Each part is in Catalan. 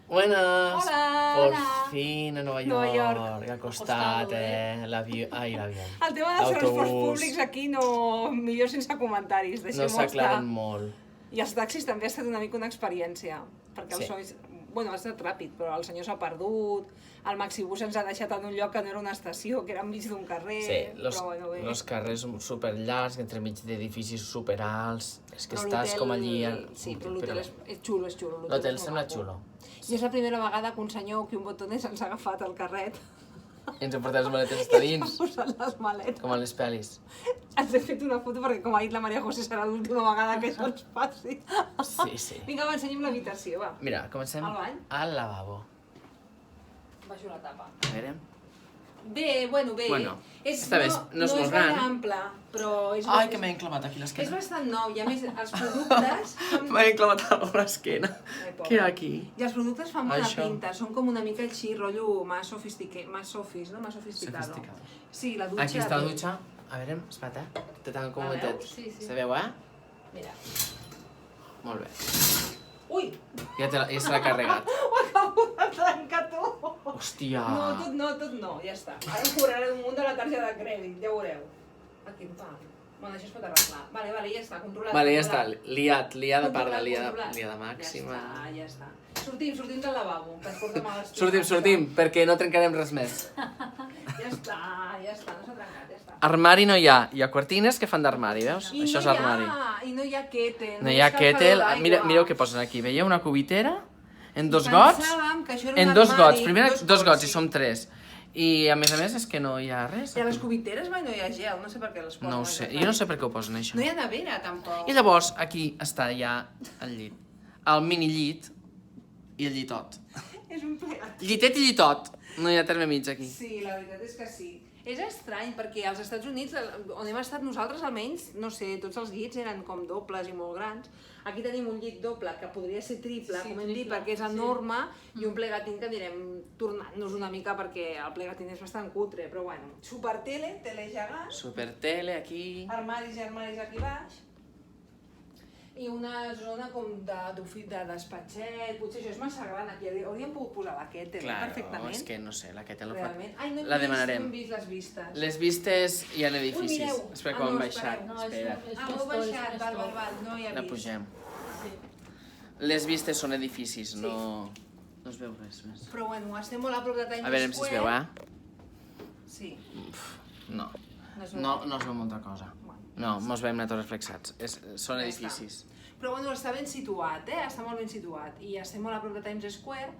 Buenas. Hola, Por hola. fin a Nova Nova York. York. Ha costat, L'avió. l'avió. El tema dels transports L'autobús. públics aquí no... millor sense comentaris, No deixem-ho s'aclaren estar. molt. I els taxis també ha estat una mica una experiència, perquè Sí. els sois... Bueno, ha estat ràpid, però el senyor s'ha perdut, el maxibús ens ha deixat en un lloc que no era una estació, que era enmig d'un carrer, Sí, però bueno, bé. los carrers superllargs, entremig d'edificis superalts. És que Però estàs l'hotel- com allí... Sí, però l'hotel és xulo, és xulo. L'hotel és molt sembla maco. xulo. I és la primera vegada que un senyor, que un botoner ens ha agafat el carret I ens hem portat les maletes hasta i ens dins, ha posat les maletes. com a les pel·lis. Ens he fet una foto perquè, com ha dit la Maria José, serà l'última vegada que això ens passi. Sí, sí. Vinga, va, ensenya'm l'habitació, va. Mira, comencem Al bany? al lavabo. Baixo la tapa. A veure... Bé, bueno, bé. Bueno, està bé, no és molt és gran. gaire ample, però és... Ai, que m'he enclamat aquí És l'esquena. bastant nou, i a més, els productes... M'he enclamat a l'esquena. Ai, pobre. Què hi ha aquí? I els productes fan bona Això. pinta, són com una mica així, rotllo más sofisticado. Más sofisticado. Sofisticado. Sí, la dutxa... Aquí està la bé. dutxa. A veure, espera't, Te tanco un La momentet. veus? Sí, sí. Se veu, Mira. Molt bé. Ui! Ja se l'ha carregat. Ho acabo de trencar tot! Hòstia! No, tot no, ja està. Ara em cobraré un munt de la targeta de crèdit, ja ho veureu. Aquí, va. Bueno, això es pot arreglar. Vale, ja està, controlat. Vale, ja està. controlat. Liada parda, Controlat. liada màxima. Ja està. Sortim del lavabo, que ens porta mal Sortim, perquè no trencarem res més. Ja està, no s'ha trencat, ja està. Armari no hi ha. Hi ha cortines que fan d'armari, veus? I Això és armari. I no hi ha kettle. No hi ha kettle. Mireu què posen aquí. Veieu una cubitera? En dos gots? Pensàvem que això era un En dos armari, gots. Primer dos gots i sí. som tres. I a més és que no hi ha res. I a les cubiteres mai no hi ha gel, no sé per què les posen. No ho sé. Jo no sé per què ho posen, això. No hi ha nevera, tampoc. I llavors aquí està ja el llit. El mini llit i el llitot. És un plegat. Llitet i llitot. No hi ha terme mig aquí. Sí, la veritat és que sí. És estrany, perquè als Estats Units, on hem estat nosaltres almenys, no sé, tots els llits eren com dobles i molt grans. Aquí tenim un llit doble, que podria ser triple, Sí, com hem dit, triple, perquè és sí. enorme, i un plegatín que direm tornant-nos una mica, perquè el plegatín és bastant cutre, però bueno. Supertele, tele gegant, Supertele aquí. armaris i armaris aquí baix, i una zona com de despatxet, potser això és massa gran aquí, hauríem pogut posar la kettle perfectament. és que no sé, la Ketel no Realment. fa... Ai, no hem La vist, demanarem. no hem vist les vistes. Les vistes hi ha edificis. mireu. Espera Ah, com no, hem baixat. espereu. No, Espera, Heu baixat, val, no hi ha la vist. pugem. Sí. Les vistes són edificis, no... No es veu res més. Però bueno, estem molt a prop de Times Square. A veure si es veu, Sí. No. No es veu. No es veu molta cosa. Bueno, No, mos veiem netos reflexats. Són Ja edificis. Però bueno, està ben situat, està molt ben situat. I estem molt a prop de Times Square.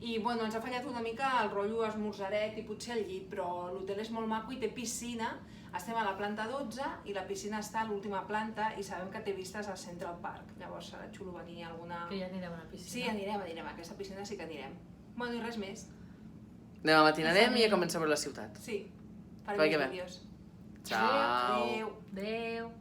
I bueno, ens ha fallat una mica el rotllo esmorzaret i potser el llit, però l'hotel és molt maco i té piscina. Estem a la planta 12 i la piscina està a l'última planta i sabem que té vistes al Central Park. Llavors serà xulo venir a alguna... Que ja anirem a la piscina. Sí, anirem. A aquesta piscina sí que anirem. Bueno, i res més. Demà matinarem i ja comencem a la ciutat. Sí. Vagi Farem bé. vídeos. Ciao. Adéu. Adéu.